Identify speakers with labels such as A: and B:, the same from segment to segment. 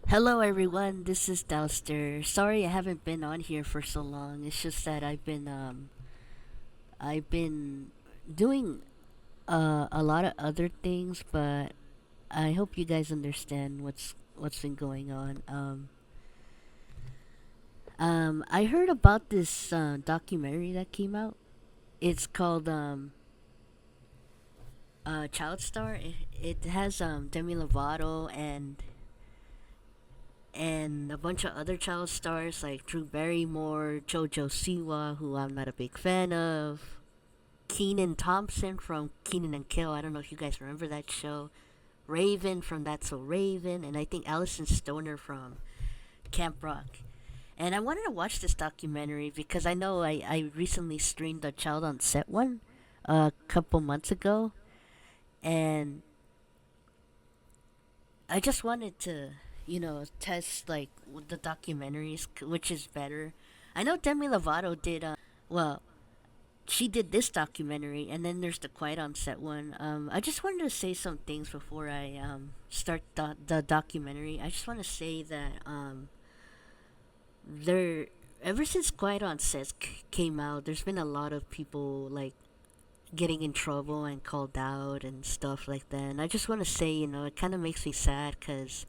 A: Hello everyone, this is Dowster. Sorry I haven't been on here for so long. It's just that I've been doing a lot of other things, but I hope you guys understand what's been going on. I heard about this documentary that came out. It's called Child Star. It has Demi Lovato and a bunch of other child stars like Drew Barrymore, JoJo Siwa, who I'm not a big fan of, Keenan Thompson from Keenan and Kel. I don't know if you guys remember that show. Raven from That's So Raven, and I think Allison Stoner from Camp Rock. And I wanted to watch this documentary because I know I recently streamed the Child on Set one a couple months ago, and I just wanted to, test like the documentaries, which is better. I know Demi Lovato did. Well, she did this documentary, and then there's the Quiet on Set one. I just wanted to say some things before I start the documentary. I just want to say that there, ever since Quiet on Set came out, there's been a lot of people like getting in trouble and called out and stuff like that. And I just want to say, it kind of makes me sad because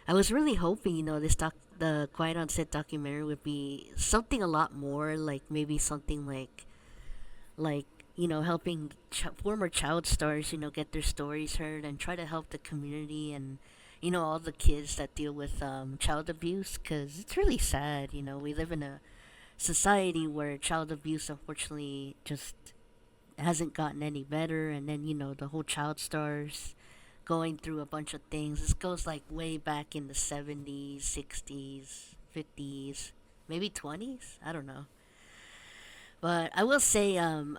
A: I was really hoping, the Quiet on Set documentary would be something a lot more, like maybe something like helping former child stars, get their stories heard and try to help the community and all the kids that deal with child abuse, because it's really sad. We live in a society where child abuse unfortunately just hasn't gotten any better, and then the whole child stars going through a bunch of things. This goes like way back in the 70s, 60s, 50s, maybe 20s. I don't know. But I will say, I'm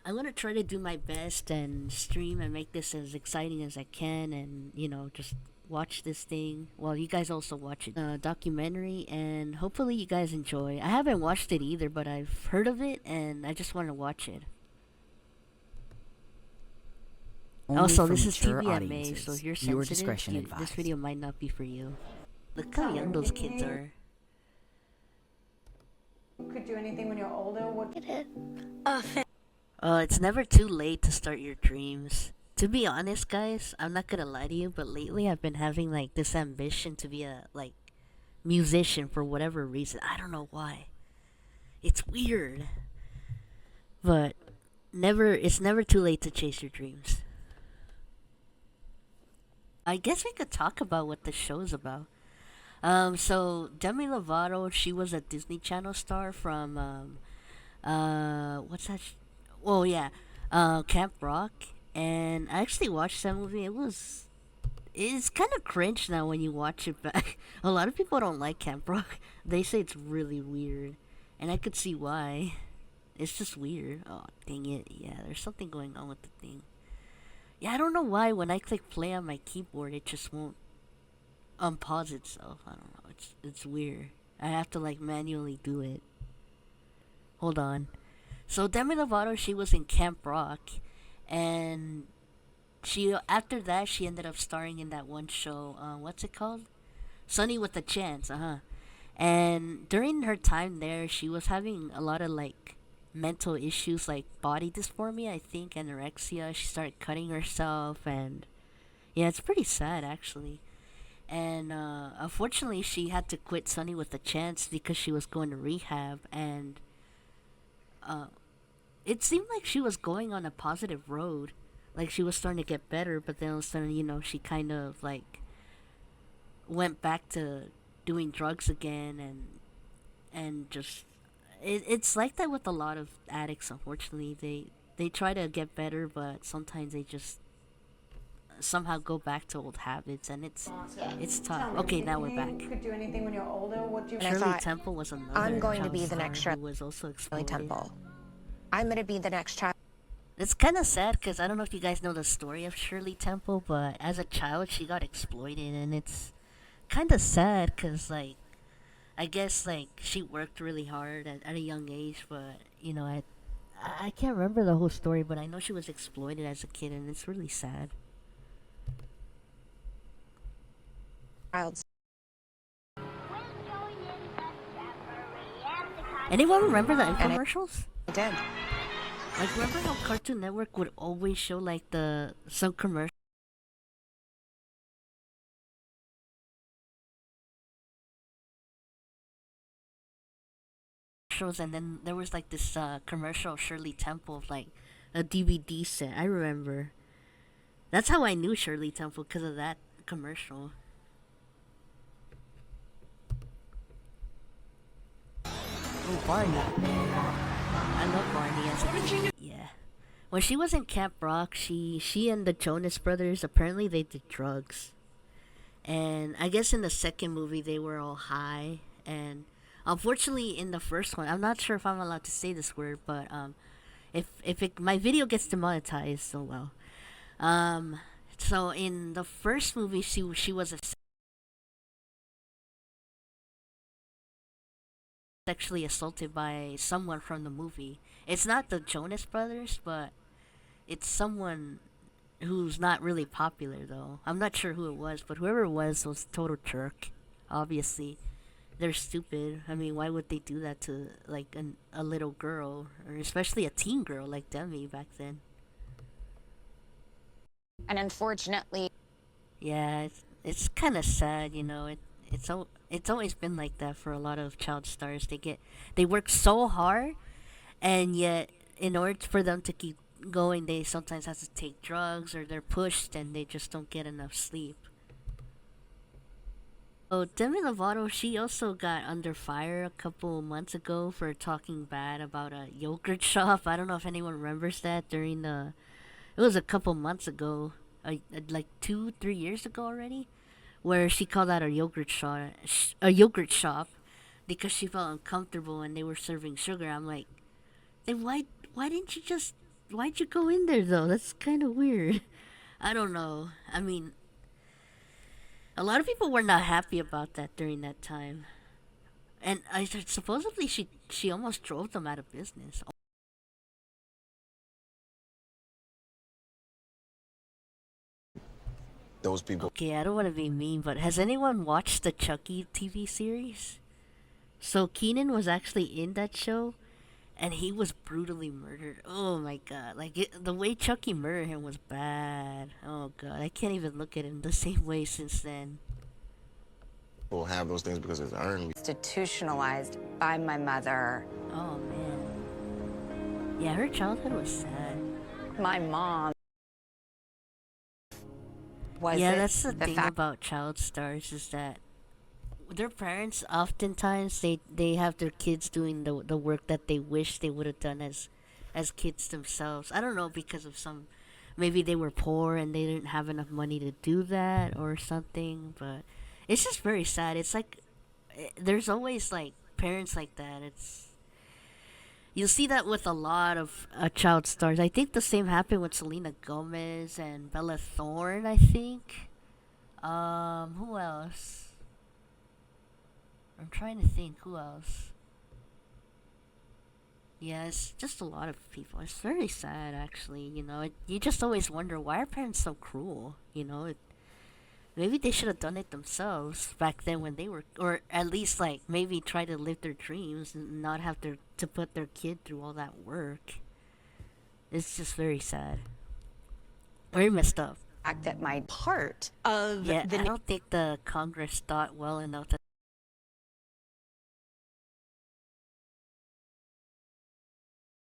A: gonna try to do my best and stream and make this as exciting as I can, and just watch this thing while you guys also watch it. Documentary, and hopefully you guys enjoy. I haven't watched it either, but I've heard of it, and I just want to watch it.
B: Only
A: Also,
B: for
A: this is
B: mature
A: TVMA, so
B: audiences.
A: if you're
B: Viewer
A: sensitive,
B: discretion
A: this
B: advised.
A: video might not be for you. Look how young those kids are.
C: Could do anything when you're older. What?
A: It's never too late to start your dreams. To be honest, guys, I'm not gonna lie to you, but lately I've been having like this ambition to be a like musician for whatever reason. I don't know why. It's weird, but it's never too late to chase your dreams. I guess we could talk about what the show's about. So Demi Lovato, she was a Disney Channel star from what's that? Oh yeah, Camp Rock, and I actually watched that movie. It's kind of cringe now when you watch it back. A lot of people don't like Camp Rock. They say it's really weird, and I could see why. It's just weird. Oh dang it! Yeah, there's something going on with the thing. Yeah, I don't know why when I click play on my keyboard, it just won't unpause itself. I don't know. It's weird. I have to like manually do it. Hold on. So Demi Lovato, she was in Camp Rock, and she after that she ended up starring in that one show. What's it called? Sunny with a Chance. And during her time there, she was having a lot of like mental issues, like body dysphoria, I think, anorexia. She started cutting herself, and yeah, it's pretty sad actually. And unfortunately, she had to quit Sunny with a Chance because she was going to rehab, and uh, it seemed like she was going on a positive road. Like she was starting to get better, but then all of a sudden, she kind of like went back to doing drugs again, and just it's like that with a lot of addicts. Unfortunately, they try to get better, but sometimes they just somehow go back to old habits, and it's tough. Okay, now we're back.
C: Could do anything when you're older. What do you?
D: And I
A: Shirley
D: thought,
A: Temple was
D: I'm
A: another
D: going to
A: child
D: be the
A: star
D: next
A: who was also
D: Shirley
A: exploited.
D: Temple. I'm going to be the next child.
A: It's kind of sad because I don't know if you guys know the story of Shirley Temple, but as a child she got exploited, and it's kind of sad because like I guess like she worked really hard at a young age, but I can't remember the whole story, but I know she was exploited as a kid, and it's really sad. Anyone remember the
D: And
A: infomercials?
D: I did.
A: Like, remember how Cartoon Network would always show like the some commercials, and then there was like this commercial Shirley Temple of like a DVD set. I remember. That's how I knew Shirley Temple because of that commercial. Oh, Barney. I love Barney as a kid. Yeah. When she was in Camp Rock, she and the Jonas Brothers apparently they did drugs. And I guess in the second movie they were all high, and unfortunately in the first one, I'm not sure if I'm allowed to say this word, but if my video gets demonetized, so well. Um so in the first movie she was sexually assaulted by someone from the movie. It's not the Jonas Brothers, but it's someone who's not really popular though. I'm not sure who it was, but whoever it was total jerk. Obviously, they're stupid. I mean, why would they do that to like a little girl, or especially a teen girl like Demi back then?
D: And unfortunately,
A: Yeah, it's kind of sad, you know. It's always been like that for a lot of child stars. They work so hard, and yet in order for them to keep going, they sometimes have to take drugs or they're pushed and they just don't get enough sleep. Oh, Demi Lovato, she also got under fire a couple months ago for talking bad about a yogurt shop. I don't know if anyone remembers that during the. It was a couple months ago, like 2, 3 years ago already, where she called out a yogurt shop, because she felt uncomfortable and they were serving sugar. I'm like, then why didn't you just why'd you go in there though? That's kind of weird. I don't know. I mean, a lot of people were not happy about that during that time, and supposedly she almost drove them out of business.
B: Those people.
A: Okay, I don't want to be mean, but has anyone watched the Chucky TV series? So Keenan was actually in that show, and he was brutally murdered. Oh my god! The way Chucky murdered him was bad. Oh god, I can't even look at him the same way since then.
B: Will have those things because it's earned.
D: institutionalized by my mother.
A: Oh man. Yeah, her childhood was sad.
D: My mom was
A: Yeah, that's the thing
D: fact
A: about child stars is that their parents oftentimes they have their kids doing the work that they wish they would have done as kids themselves. I don't know, because of some, maybe they were poor and they didn't have enough money to do that or something, but it's just very sad. It's like there's always like parents like that. It's You'll see that with a lot of child stars. I think the same happened with Selena Gomez and Bella Thorne, I think. Who else? I'm trying to think who else. Yeah, it's just a lot of people. It's very sad, actually. You just always wonder, why are parents so cruel? Maybe they should have done it themselves back then when they were, or at least like maybe try to live their dreams and not have to put their kid through all that work. It's just very sad. Very messed up.
D: that my part of
A: Yeah,
D: the
A: I don't think the Congress thought well enough that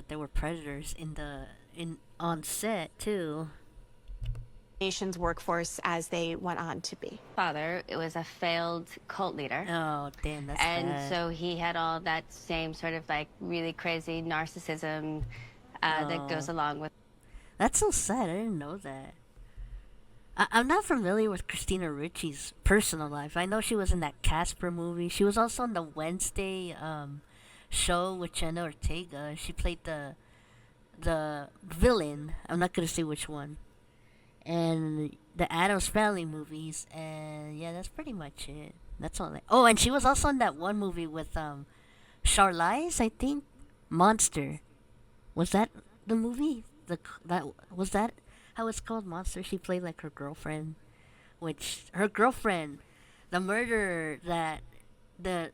A: there were predators in on set too.
E: nation's workforce as they went on to be.
F: Father, it was a failed cult leader.
A: Oh damn, that's
F: And
A: bad.
F: so he had all that same sort of like really crazy narcissism that goes along with.
A: That's so sad. I didn't know that. I'm not familiar with Christina Ricci's personal life. I know she was in that Casper movie. She was also in the Wednesday show with Jenna Ortega. She played the villain. I'm not gonna say which one. And the Addams Family movies, and yeah, that's pretty much it. That's all. Oh, and she was also in that one movie with Charlize, I think. Monster. Was that the movie? That was that how it's called, Monster? She played like her girlfriend, which her girlfriend, the murderer that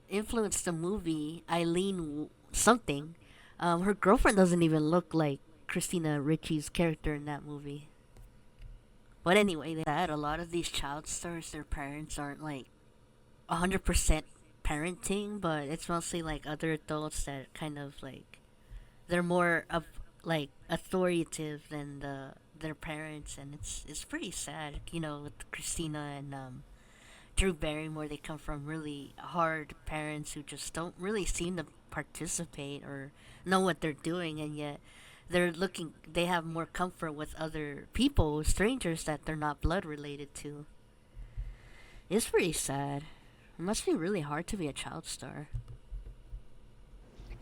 A: influenced the movie, Eileen something. Her girlfriend doesn't even look like Christina Ricci's character in that movie. But anyway, that a lot of these child stars, their parents aren't like 100% parenting, but it's mostly like other adults that kind of like they're more of like authoritative than their parents, and it's pretty sad. You know, with Christina and Drew Barrymore, they come from really hard parents who just don't really seem to participate or know what they're doing, and yet they have more comfort with other people, strangers that they're not blood related to. It's pretty sad. It must be really hard to be a child star.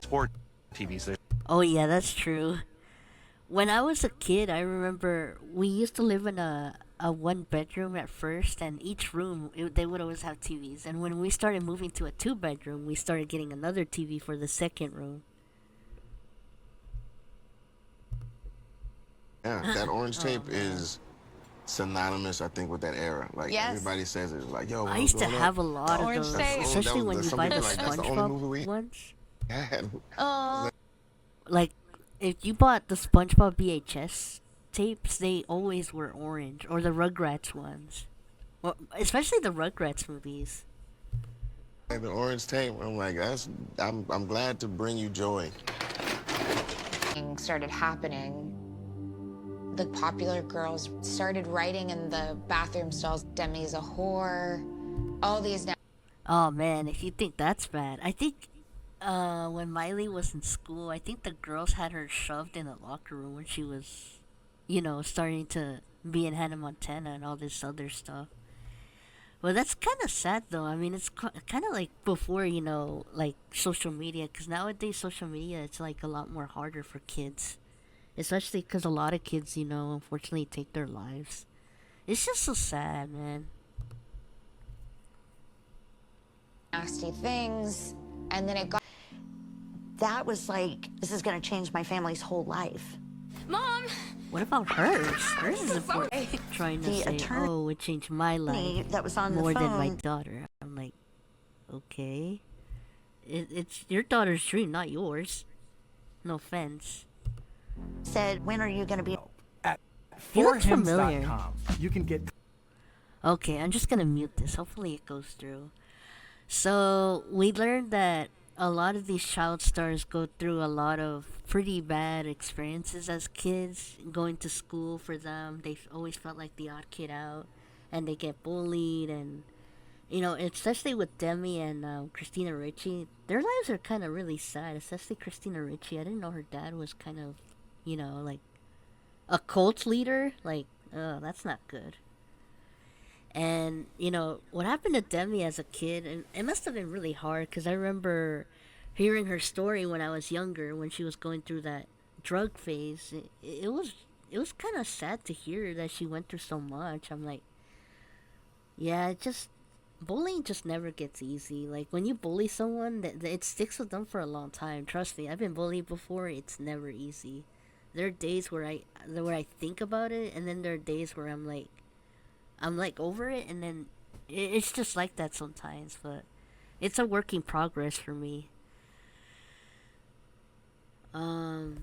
G: Sport TV station.
A: Oh yeah, that's true. When I was a kid, I remember we used to live in a one bedroom at first, and each room they would always have TVs. And when we started moving to a two bedroom, we started getting another TV for the second room.
B: Yeah, that orange tape is synonymous, I think, with that era. Like
D: Yes.
B: everybody says it. Like, yo, when
A: I
B: was
A: used to
B: growing
A: have
B: up,
A: a lot of
D: Orange
A: those,
D: tape.
A: especially when you
B: some
A: buy the
B: people like, that's the only movie we
A: SpongeBob ones.
B: had.
D: Oh,
A: Like, if you bought the SpongeBob VHS tapes, they always were orange, or the Rugrats ones. Well, especially the Rugrats movies.
B: Like the orange tape. I'm like, I'm glad to bring you joy.
H: Started happening. The popular girls started writing in the bathroom stalls, Demi's a whore, all these now.
A: Oh man, if you think that's bad, I think when Miley was in school, I think the girls had her shoved in the locker room when she was, starting to be in Hannah Montana and all this other stuff. Well, that's kind of sad though. I mean, it's kind of like before, like social media, because nowadays social media, it's like a lot more harder for kids. Especially because a lot of kids, unfortunately take their lives. It's just so sad, man.
H: Nasty things, and then it got.
I: That was like, this is going to change my family's whole life.
F: Mom!
A: What about hers? Hers is important. Trying to
I: The
A: say,
I: attorney
A: oh, it changed my life
I: that was on the
A: more than my
I: phone
A: daughter. I'm like, okay. It's your daughter's dream, not yours. No offense.
I: said, when are you going to be?
A: He looks familiar.
J: forhims.com. You can get
A: Okay, I'm just gonna mute this. Hopefully it goes through. So we learned that a lot of these child stars go through a lot of pretty bad experiences as kids. Going to school for them, they've always felt like the odd kid out, and they get bullied. And especially with Demi and Christina Ricci, their lives are kind of really sad. Especially Christina Ricci. I didn't know her dad was kind of, like a cult leader. Like, that's not good. And, what happened to Demi as a kid, and it must have been really hard because I remember hearing her story when I was younger, when she was going through that drug phase. It was kind of sad to hear that she went through so much. I'm like, yeah, bullying just never gets easy. Like, when you bully someone, it sticks with them for a long time. Trust me, I've been bullied before. It's never easy. There are days where I think about it, and then there are days where I'm like over it, and then it's just like that sometimes. But it's a work in progress for me. That's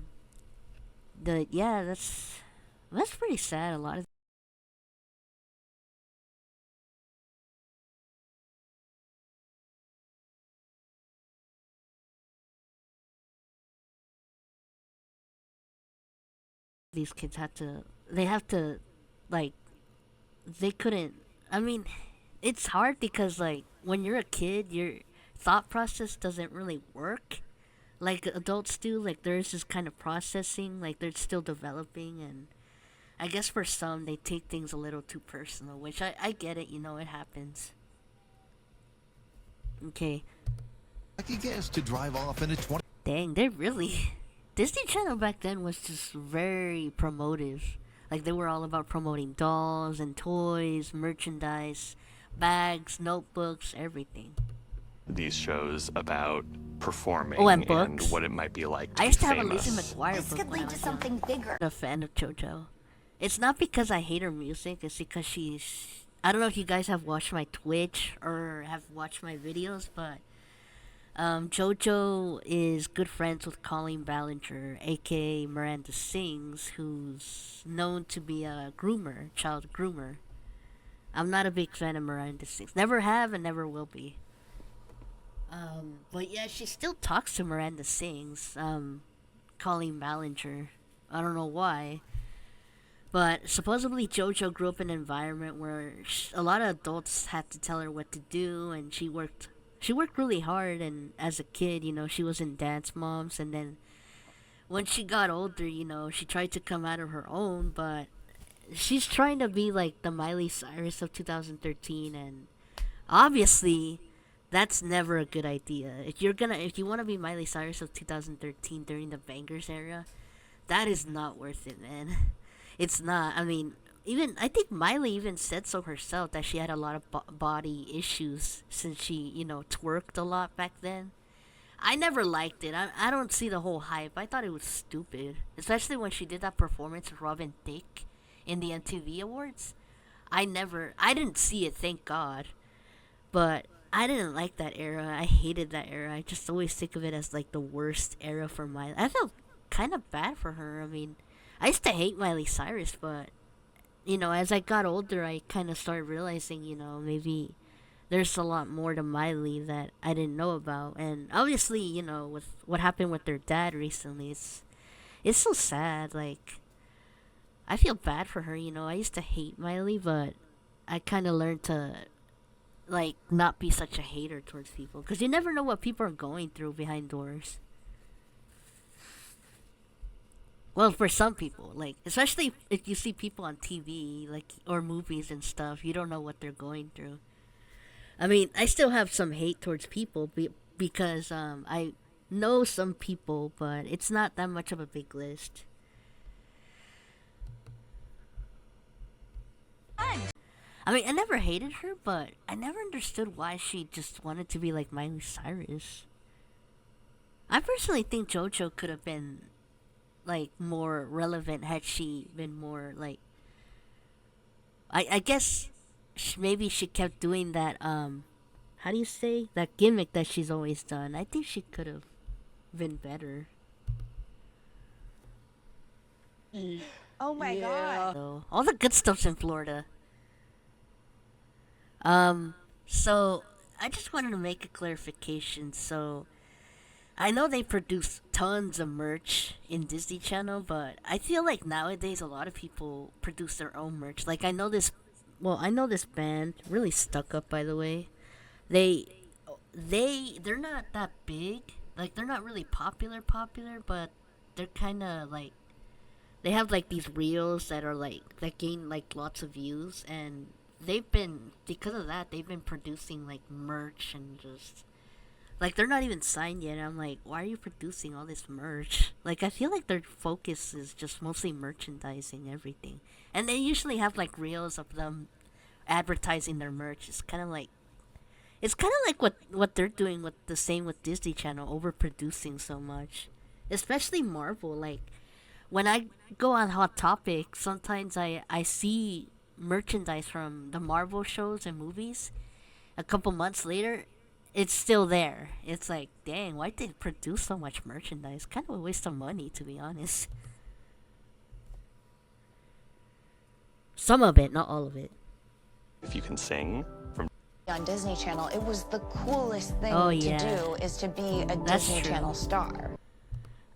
A: pretty sad. A lot of these kids have to like, they couldn't. I mean, it's hard because like when you're a kid, your thought process doesn't really work like adults do. Like, there's this kind of processing, like they're still developing, and I guess for some they take things a little too personal, which I get it. It happens. Okay.
K: Lucky guess to drive off in a 20.
A: Dang, they're really Disney Channel back then was just very promotive. Like, they were all about promoting dolls and toys, merchandise, bags, notebooks, everything.
G: These shows about performing
A: Oh, and books.
G: what it might be like to
A: I used
G: be
A: to have a
G: famous.
A: Lizzie McGuire
I: This
A: book
I: could
A: when I
I: lead to
A: was
I: something bigger.
A: a fan of JoJo. It's not because I hate her music. It's because I don't know if you guys have watched my Twitch or have watched my videos, but Jojo is good friends with Colleen Ballinger, aka Miranda Sings, who's known to be a groomer, child groomer. I'm not a big fan of Miranda Sings. Never have and never will be. But yeah, she still talks to Miranda Sings, Colleen Ballinger. I don't know why. But supposedly Jojo grew up in an environment where a lot of adults had to tell her what to do, and she worked really hard. And as a kid, she was in Dance Moms, and then when she got older, she tried to come out of her own, but she's trying to be like the Miley Cyrus of 2013, and obviously that's never a good idea. If you want to be Miley Cyrus of 2013 during the Bangers era, that is not worth it, man. It's not. I mean, I think Miley even said so herself that she had a lot of body issues since she, twerked a lot back then. I never liked it. I don't see the whole hype. I thought it was stupid, especially when she did that performance with Robin Thicke in the MTV Awards. I didn't see it, thank God. But I didn't like that era. I hated that era. I just always think of it as like the worst era for Miley. I felt kind of bad for her. I mean, I used to hate Miley Cyrus, but as I got older, I kind of started realizing, maybe there's a lot more to Miley that I didn't know about. And obviously, with what happened with their dad recently, it's so sad. Like, I feel bad for her. I used to hate Miley, but I kind of learned to like not be such a hater towards people, because you never know what people are going through behind doors. Well, for some people, like, especially if you see people on TV, like, or movies and stuff, you don't know what they're going through. I mean, I still have some hate towards people because I know some people, but it's not that much of a big list. I mean, I never hated her, but I never understood why she just wanted to be like Miley Cyrus. I personally think JoJo could have been like more relevant had she been more like, I guess maybe she kept doing that how do you say, that gimmick that she's always done. I think she could have been better.
D: Oh my God.
A: So all the good stuff's in Florida. So I just wanted to make a clarification. So I know they produce tons of merch in Disney Channel, but I feel like nowadays a lot of people produce their own merch. Like I know this band, really stuck up, by the way. They're not that big. Like they're not really popular, but they're kind of like, they have like these reels that are like, that gain like lots of views, and because of that they've been producing like merch, and just like, they're not even signed yet. I'm like, why are you producing all this merch? Like, I feel like their focus is just mostly merchandising everything. And they usually have, like, reels of them advertising their merch. It's kind of like what they're doing with the same with Disney Channel, overproducing so much. Especially Marvel. Like, when I go on Hot Topic, sometimes I see merchandise from the Marvel shows and movies. A couple months later, it's still there. It's like, dang, why'd they produce so much merchandise? Kind of a waste of money, to be honest. Some of it, not all of it.
G: If you can sing from
H: On Disney Channel, it was the coolest thing
A: Oh,
H: to
A: yeah.
H: do, is to be a
A: That's
H: Disney
A: true.
H: Channel star.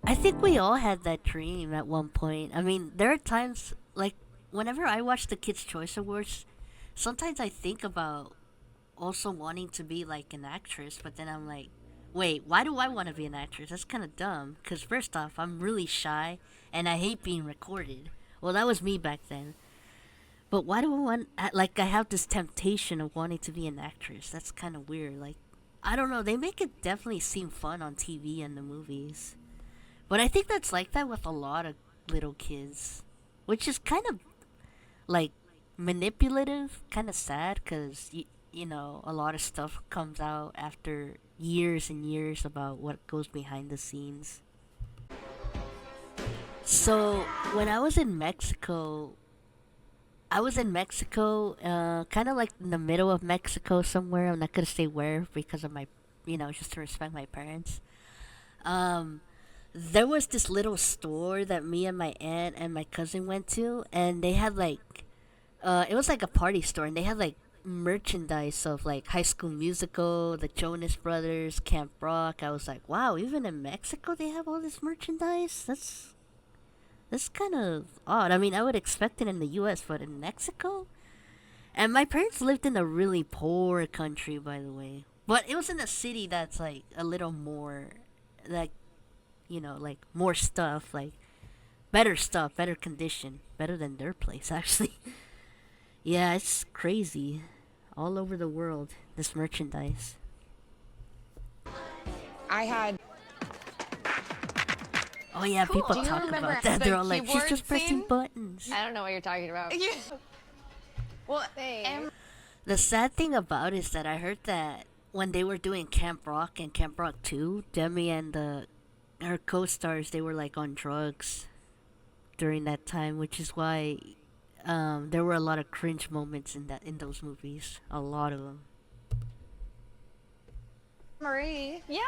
A: I think we all had that dream at one point. I mean, there are times, like, whenever I watch the Kids' Choice Awards, sometimes I think about also wanting to be like an actress, but then I'm like, wait, why do I want to be an actress? That's kind of dumb, because first off, I'm really shy and I hate being recorded. Well, that was me back then. But why do I want, like, I have this temptation of wanting to be an actress? That's kind of weird. Like, I don't know, they make it definitely seem fun on TV and the movies, but I think that's like that with a lot of little kids, which is kind of like manipulative, kind of sad, because you know, a lot of stuff comes out after years and years about what goes behind the scenes. So, when I was in Mexico, kind of like in the middle of Mexico somewhere. I'm not gonna say where because of my just to respect my parents. Um, there was this little store that me and my aunt and my cousin went to, and they had like, it was like a party store, and they had like merchandise of like High School Musical, the Jonas Brothers, Camp Rock. I was like, wow, even in Mexico they have all this merchandise. That's kind of odd. I mean, I would expect it in the U.S., but in Mexico. And my parents lived in a really poor country, by the way. But it was in a city that's like a little more, like, like more stuff, like better stuff, better condition, better than their place, actually. Yeah, it's crazy. All over the world, this merchandise.
H: I had
A: Oh yeah, people
H: Do you
A: talk
H: remember
A: about that.
H: the
A: They're all like, she's
H: keyboard
A: just pressing
H: scene?
A: buttons.
F: I don't know what you're talking about.
H: well,
A: The sad thing about it is that I heard that when they were doing Camp Rock and Camp Rock 2, Demi and her co-stars, they were like on drugs during that time, which is why there were a lot of cringe moments in those movies. A lot of them.
D: Marie.
E: Yeah.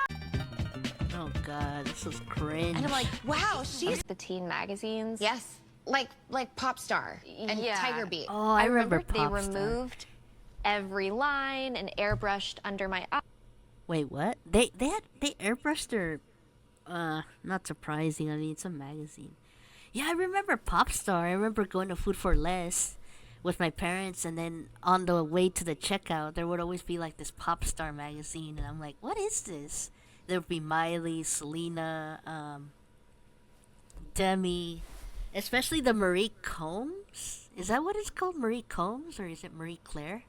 A: Oh god, this was cringe.
H: and I'm like, wow, she's
E: The teen magazines.
H: yes, like Pop Star and
E: Yeah.
H: Tiger Beat.
A: Oh, I remember
E: they
A: Popstar.
E: removed every line and airbrushed under my eye.
A: Wait, what? They airbrushed their not surprising. I mean, it's a magazine. Yeah, I remember Popstar. I remember going to Food for Less with my parents, and then on the way to the checkout, there would always be like this Popstar magazine, and I'm like, what is this? There would be Miley, Selena, Demi, especially the Marie Combs. Is that what it's called, Marie Combs, or is it Marie Claire?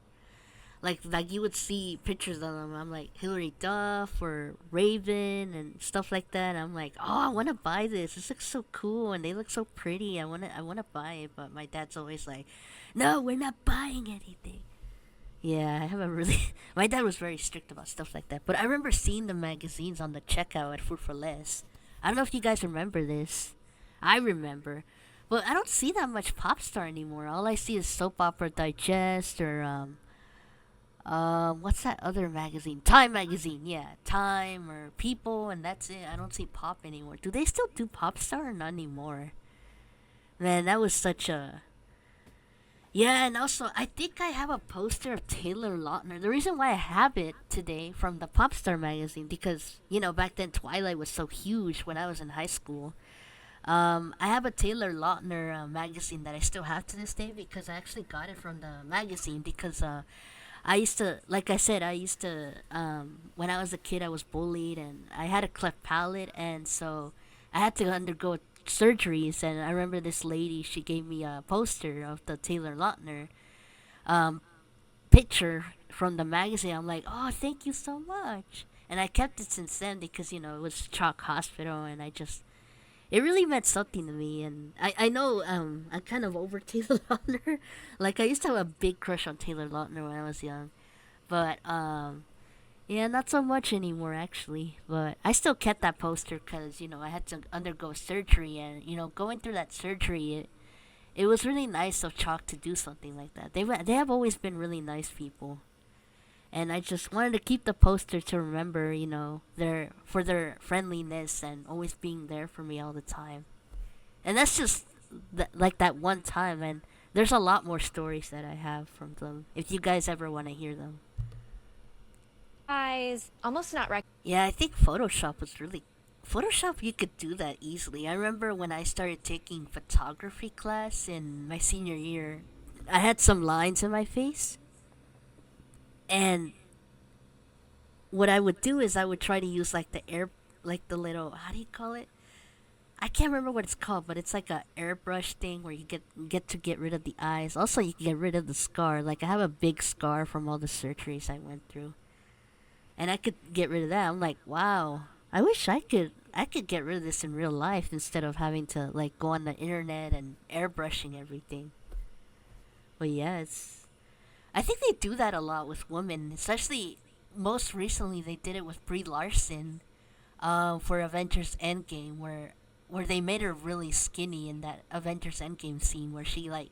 A: Like you would see pictures of them. I'm like Hilary Duff or Raven and stuff like that. I'm like, oh, I want to buy this. This looks so cool and they look so pretty. I wanna buy it. But my dad's always like, no, we're not buying anything. Yeah, I haven't really. My dad was very strict about stuff like that. But I remember seeing the magazines on the checkout at Food for Less. I don't know if you guys remember this. I remember. But I don't see that much Popstar anymore. All I see is Soap Opera Digest or what's that other magazine? Time magazine, yeah. Time or People, and that's it. I don't see Pop anymore. Do they still do Popstar or not anymore? Man, that was such a... Yeah, and also, I think I have a poster of Taylor Lautner. The reason why I have it today from the Popstar magazine, because, back then Twilight was so huge when I was in high school. I have a Taylor Lautner magazine that I still have to this day because I actually got it from the magazine because I used to, like I said, when I was a kid, I was bullied and I had a cleft palate, and so I had to undergo surgeries. And I remember this lady, she gave me a poster of the Taylor Lautner picture from the magazine. I'm like, oh, thank you so much. And I kept it since then because, it was Chalk Hospital, and it really meant something to me. And I know I'm kind of over Taylor Lautner. Like, I used to have a big crush on Taylor Lautner when I was young. But, yeah, not so much anymore, actually. But I still kept that poster because, I had to undergo surgery. And, going through that surgery, it was really nice of Chalk to do something like that. They have always been really nice people. And I just wanted to keep the poster to remember, their friendliness and always being there for me all the time. And that's just like that one time. And there's a lot more stories that I have from them, if you guys ever want to hear them.
E: Eyes, almost not
A: Yeah, I think Photoshop, you could do that easily. I remember when I started taking photography class in my senior year, I had some lines in my face. And what I would do is I would try to use like the little, how do you call it? I can't remember what it's called, but it's like a airbrush thing where you get to get rid of the eyes. Also, you can get rid of the scar. Like, I have a big scar from all the surgeries I went through, and I could get rid of that. I'm like, wow, I wish I could get rid of this in real life instead of having to like go on the internet and airbrushing everything. But yeah, I think they do that a lot with women, especially most recently they did it with Brie Larson for Avengers Endgame, where they made her really skinny in that Avengers Endgame scene where she like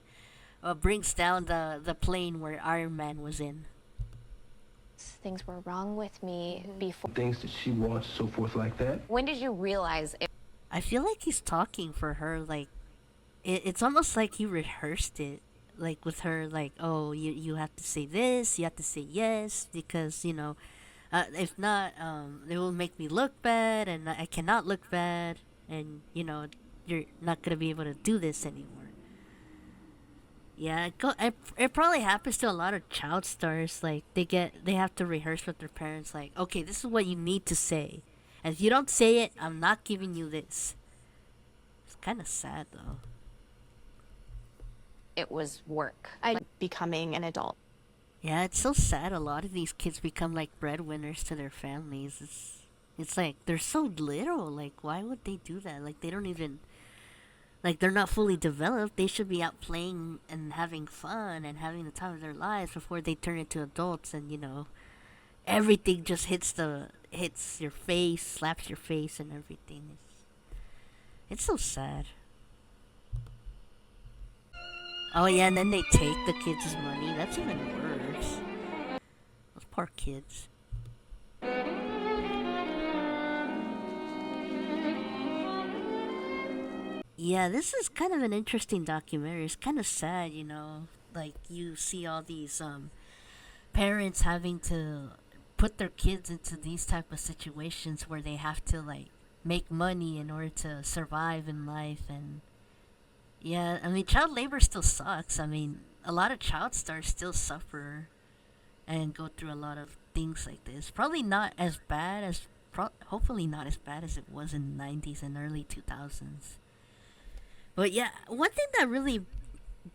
A: brings down the plane where Iron Man was in.
E: things were wrong with me before.
J: Things that she wants, so forth like that.
H: When did you realize it?
A: I feel like he's talking for her, like it's almost like he rehearsed it, like with her, like, oh, you have to say this, you have to say yes, because if not, it will make me look bad, and I cannot look bad, and you're not gonna be able to do this anymore. Yeah, it probably happens to a lot of child stars. Like they have to rehearse with their parents. Like, okay, this is what you need to say, and if you don't say it, I'm not giving you this. It's kind of sad though.
H: It was work.
E: Becoming an adult.
A: Yeah, it's so sad. A lot of these kids become like breadwinners to their families. It's like they're so little. Like, why would they do that? Like, they don't even. Like, they're not fully developed. They should be out playing and having fun and having the time of their lives before they turn into adults. And everything just hits your face, slaps your face, and everything. It's so sad. Oh yeah, and then they take the kids' money. That's even worse. Those poor kids. Yeah, this is kind of an interesting documentary. It's kind of sad, like you see all these parents having to put their kids into these type of situations where they have to like make money in order to survive in life. And yeah, I mean, child labor still sucks. I mean, a lot of child stars still suffer and go through a lot of things like this. Probably not as bad as hopefully not as bad as it was in the 90s and early 2000s. But yeah, one thing that really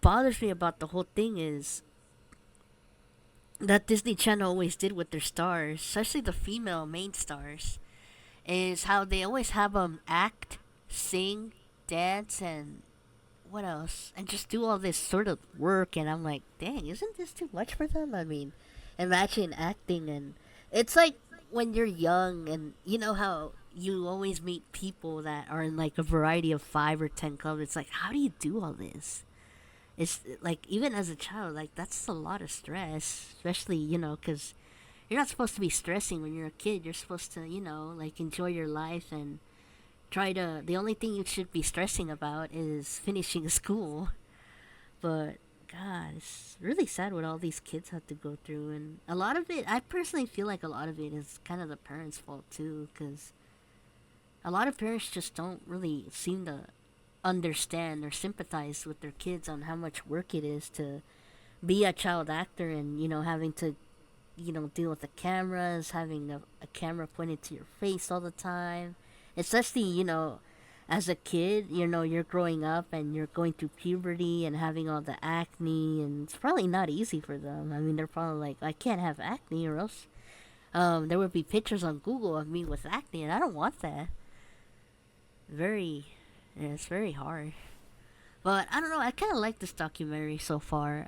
A: bothers me about the whole thing is that Disney Channel always did with their stars, especially the female main stars, is how they always have them act, sing, dance, and what else? And just do all this sort of work. And I'm like, dang, isn't this too much for them? I mean, imagine acting. And it's like when you're young and you know how you always meet people that are in like a variety of 5 or 10 clubs. It's like, how do you do all this? It's like, even as a child, like, that's a lot of stress, especially, because you're not supposed to be stressing when you're a kid. You're supposed to, like, enjoy your life and the only thing you should be stressing about is finishing school. But God, it's really sad what all these kids have to go through. And a lot of it, I personally feel like a lot of it is kind of the parents' fault too, because a lot of parents just don't really seem to understand or sympathize with their kids on how much work it is to be a child actor, and having to deal with the cameras, having a camera pointed to your face all the time, especially as a kid. You're growing up and you're going through puberty and having all the acne, and it's probably not easy for them. I mean, they're probably like, I can't have acne or else there would be pictures on Google of me with acne, and I don't want that. It's very hard. But I don't know, I kind of like this documentary so far.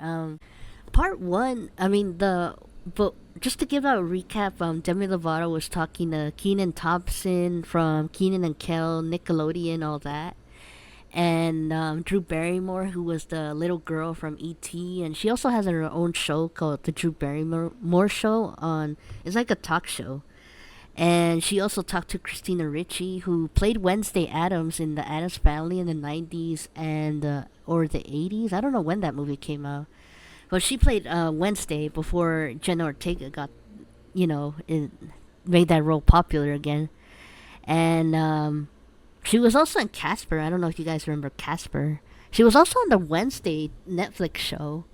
A: Part 1, I mean, but just to give out a recap, Demi Lovato was talking to Kenan Thompson from Kenan and Kel, Nickelodeon, all that. And Drew Barrymore, who was the little girl from E.T., and she also has her own show called The Drew Barrymore Show it's like a talk show. And she also talked to Christina Ricci, who played Wednesday Addams in the Addams Family in the 90s or the 80s. I don't know when that movie came out. But she played Wednesday before Jenna Ortega got, made that role popular again. And she was also in Casper. I don't know if you guys remember Casper. She was also on the Wednesday Netflix show.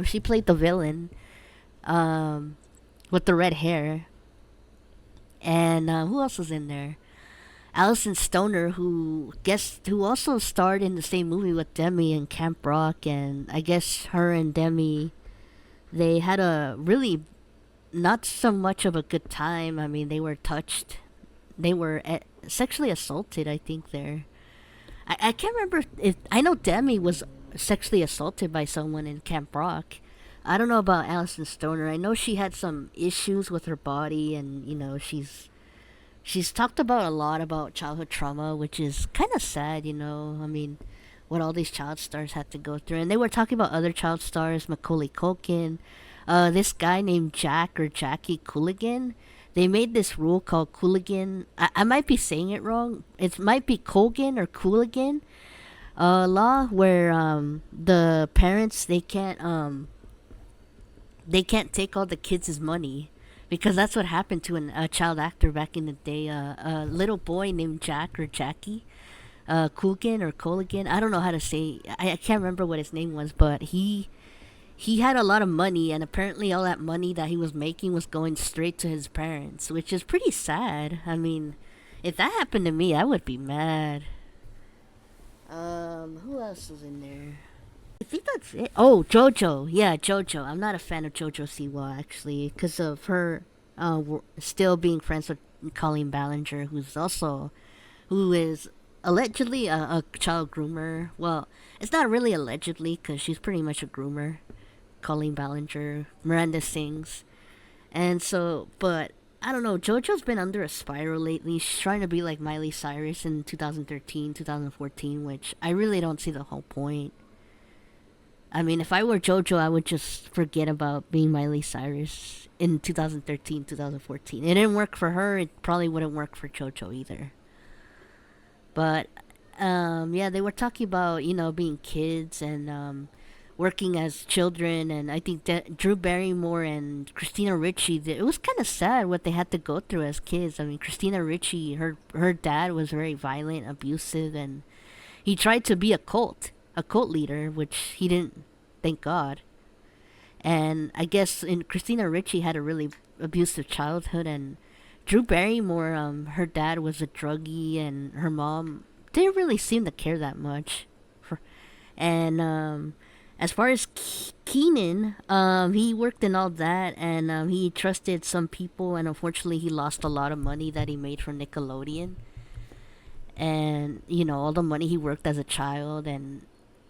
A: She played the villain with the red hair. And who else was in there? Allison Stoner, who also starred in the same movie with Demi in Camp Rock. And I guess her and Demi, they had a really not so much of a good time. I mean, they were touched. They were sexually assaulted, I think, there. I can't remember if... I know Demi was sexually assaulted by someone in Camp Rock. I don't know about Allison Stoner. I know she had some issues with her body, and she's talked about a lot about childhood trauma, which is kind of sad. I mean, what all these child stars had to go through. And they were talking about other child stars, Macaulay Culkin, this guy named Jack or Jackie Cooligan. They made this rule called Cooligan. I might be saying it wrong. It might be Colgan or Cooligan law, where the parents they can't take all the kids' money, because that's what happened to a child actor back in the day. A little boy named Jack or Jackie Coogan or Coligan. I don't know how to say. I can't remember what his name was, but he had a lot of money, and apparently all that money that he was making was going straight to his parents, which is pretty sad. I mean, if that happened to me, I would be mad. Who else is in there? I think that's it. Oh, JoJo. Yeah, JoJo. I'm not a fan of JoJo Siwa, actually, because of her still being friends with Colleen Ballinger, who is allegedly a child groomer. Well, it's not really allegedly, because she's pretty much a groomer. Colleen Ballinger, Miranda Sings. And so, but I don't know, JoJo's been under a spiral lately. She's trying to be like Miley Cyrus in 2013, 2014, which I really don't see the whole point. I mean, if I were JoJo, I would just forget about being Miley Cyrus in 2013, 2014. It didn't work for her. It probably wouldn't work for JoJo either. But, yeah, they were talking about, being kids and, working as children, and I think that Drew Barrymore and Christina Ricci, it was kind of sad what they had to go through as kids. I mean, Christina Ricci, her dad was very violent, abusive, and he tried to be a cult leader, which he didn't, thank God. And I guess Christina Ricci had a really abusive childhood, and Drew Barrymore, her dad was a druggie, and her mom didn't really seem to care that much. As far as Keenan, he worked in all that, and he trusted some people, and unfortunately he lost a lot of money that he made for Nickelodeon. And, all the money he worked as a child, and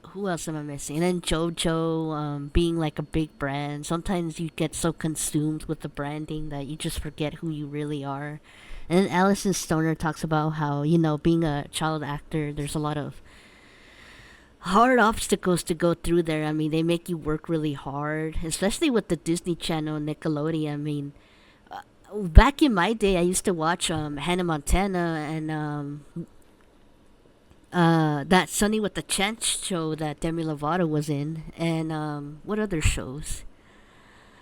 A: who else am I missing? And then JoJo, being like a big brand. Sometimes you get so consumed with the branding that you just forget who you really are. And then Alison Stoner talks about how, being a child actor, there's a lot of hard obstacles to go through there. I mean, they make you work really hard, especially with the Disney Channel and Nickelodeon. I mean, back in my day, I used to watch Hannah Montana and that Sunny with the Chance show that Demi Lovato was in, and what other shows?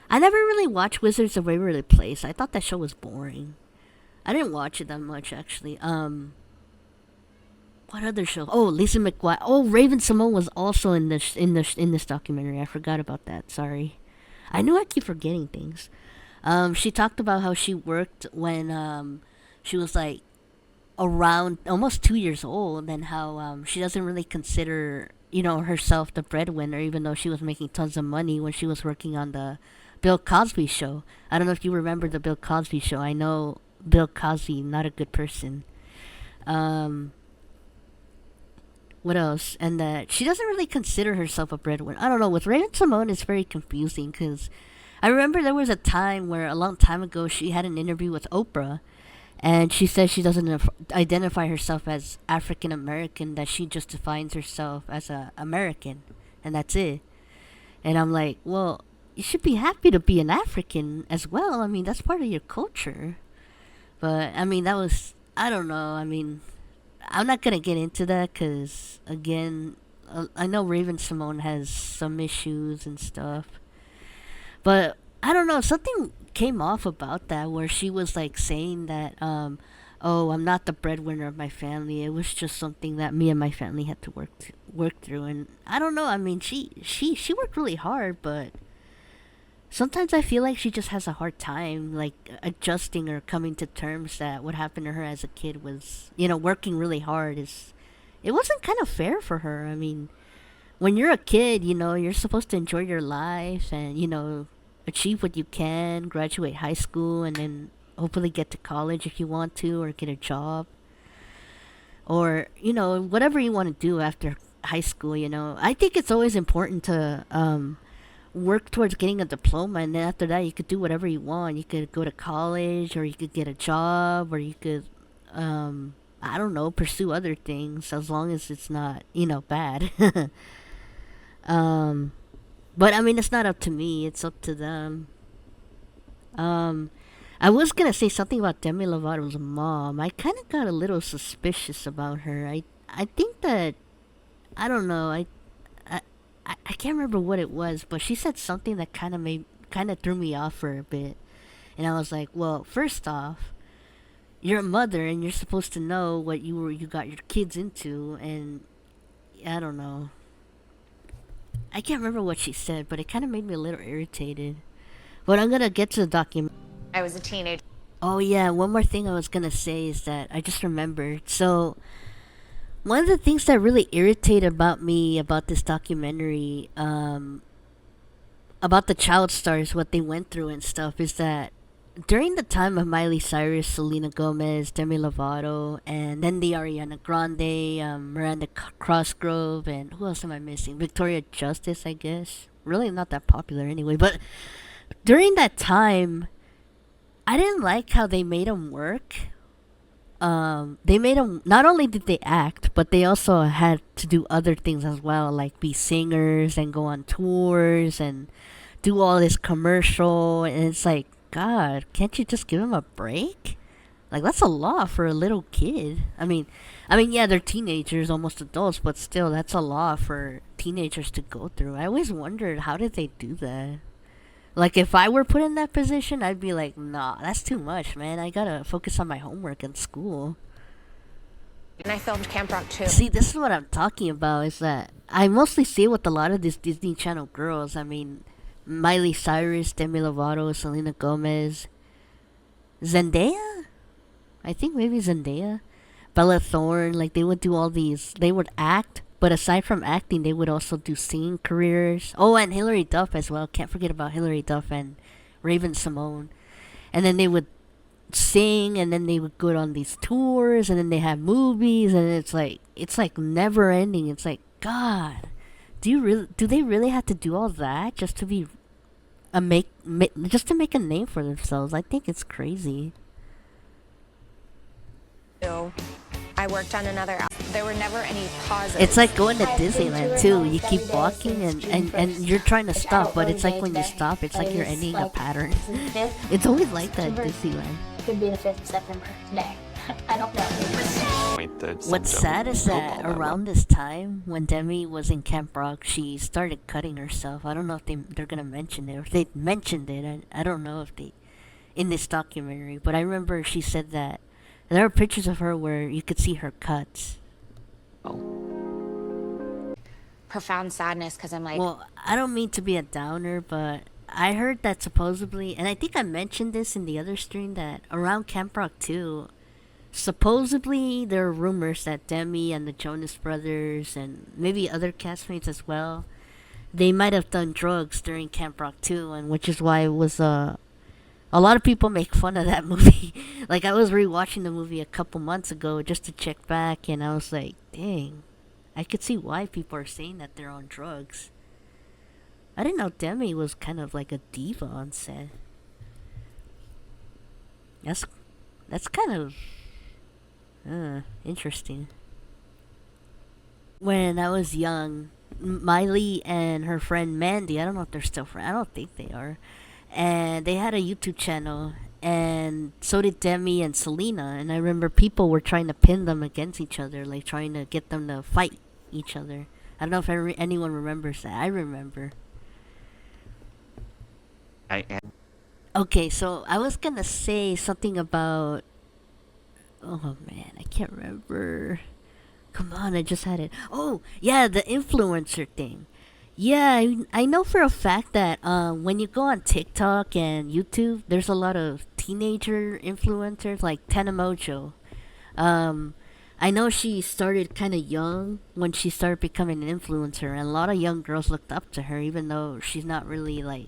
A: I never really watched Wizards of Waverly Place. I thought that show was boring. I didn't watch it that much, actually. What other show? Oh, Lisa McGuire. Oh, Raven Simone was also in this documentary. I forgot about that. Sorry. I know I keep forgetting things. She talked about how she worked when she was like around almost 2 years old, and how she doesn't really consider herself the breadwinner, even though she was making tons of money when she was working on the Bill Cosby show. I don't know if you remember the Bill Cosby show. I know Bill Cosby, not a good person. What else? And that she doesn't really consider herself a breadwinner. I don't know. With Raven Simone, it's very confusing, because I remember there was a time where, a long time ago, she had an interview with Oprah, and she says she doesn't identify herself as African American, that she just defines herself as a American, and that's it. And I'm like, well, you should be happy to be an African as well. I mean, that's part of your culture. But I mean, I don't know. I mean, I'm not gonna get into that, because again, I know Raven Simone has some issues and stuff, but I don't know, something came off about that, where she was like saying that oh, I'm not the breadwinner of my family, it was just something that me and my family had to work through. And I don't know, I mean, she worked really hard, but sometimes I feel like she just has a hard time, like, adjusting or coming to terms that what happened to her as a kid was, working really hard. It wasn't kind of fair for her. I mean, when you're a kid, you're supposed to enjoy your life and, achieve what you can, graduate high school, and then hopefully get to college if you want to, or get a job. Or, whatever you want to do after high school, I think it's always important to, work towards getting a diploma, and then after that you could do whatever you want. You could go to college, or you could get a job, or you could I don't know, pursue other things, as long as it's not bad. But I mean, it's not up to me. It's up to them. Um, I was gonna say something about Demi Lovato's mom. I kind of got a little suspicious about her. I think that I don't know. I I can't remember what it was, but she said something that kind of threw me off for a bit. And I was like, well, first off, you're a mother and you're supposed to know what you got your kids into, and I don't know. I can't remember what she said, but it kind of made me a little irritated. But I'm gonna get to the document.
H: I was a teenager.
A: Oh yeah, one more thing I was gonna say is that I just remembered. So one of the things that really irritated about me about this documentary, about the child stars, what they went through and stuff, is that during the time of Miley Cyrus, Selena Gomez, Demi Lovato, and then the Ariana Grande, Miranda Crossgrove, and who else am I missing? Victoria Justice, I guess. Really not that popular anyway. But during that time, I didn't like how they made them work. They made them, not only did they act, but they also had to do other things as well, like be singers and go on tours and do all this commercial. And it's like, God, can't you just give them a break? Like, that's a lot for a little kid. I mean, yeah, they're teenagers, almost adults, but still, that's a lot for teenagers to go through. I always wondered, how did they do that? Like, if I were put in that position, I'd be like, nah, that's too much, man. I gotta focus on my homework and school.
H: And I filmed Camp Rock too.
A: See, this is what I'm talking about, is that I mostly see it with a lot of these Disney Channel girls. I mean, Miley Cyrus, Demi Lovato, Selena Gomez, Zendaya? I think maybe Zendaya. Bella Thorne, like they would do all these, they would act, but aside from acting, they would also do singing careers. Oh, and Hilary Duff as well. Can't forget about Hilary Duff and Raven Simone. And then they would sing, and then they would go on these tours, and then they have movies, and it's like never ending. It's like, God, do they really have to do all that just to be just to make a name for themselves? I think it's crazy.
H: I worked on another album. There were never any pauses.
A: It's like going to Disneyland too. You keep walking and you're trying to stop, but it's like when you stop, it's like you're ending a pattern. It's always like that at Disneyland.
L: Could be the 5th of September today. I don't know.
A: What's sad is that around this time, when Demi was in Camp Rock, she started cutting herself. I don't know if they're gonna mention it, or if they mentioned it. I don't know if they, in this documentary, but I remember she said that there are pictures of her where you could see her cuts.
H: Profound sadness, because I'm like...
A: Well, I don't mean to be a downer, but I heard that supposedly, and I think I mentioned this in the other stream, that around Camp Rock 2, supposedly there are rumors that Demi and the Jonas Brothers, and maybe other castmates as well, they might have done drugs during Camp Rock 2, and which is why it was a lot of people make fun of that movie. Like, I was rewatching the movie a couple months ago just to check back, and I was like, dang, I could see why people are saying that they're on drugs. I didn't know Demi was kind of like a diva on set. That's kind of interesting. When I was young, Miley and her friend Mandy, I don't know if they're still friends, I don't think they are, and they had a YouTube channel, and so did Demi and Selena, and I remember people were trying to pin them against each other, like trying to get them to fight each other. I don't know if anyone remembers that. I remember. Okay, so I was gonna say something about... Oh man, I can't remember. Come on, I just had it. Oh, yeah, the influencer thing. Yeah, I know for a fact that when you go on TikTok and YouTube, there's a lot of teenager influencers like Tana Mojo. I know she started kind of young when she started becoming an influencer, and a lot of young girls looked up to her, even though she's not really like...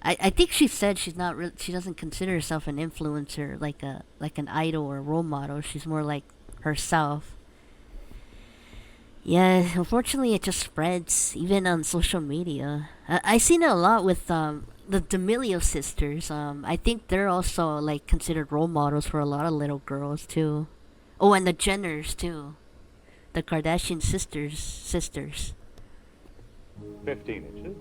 A: I think she said she doesn't consider herself an influencer, like an idol or a role model. She's more like herself. Yeah, unfortunately, it just spreads even on social media. I seen it a lot with the D'Amelio sisters. I think they're also like considered role models for a lot of little girls too. Oh, and the Jenners too, the Kardashian sisters.
M: 15 inches.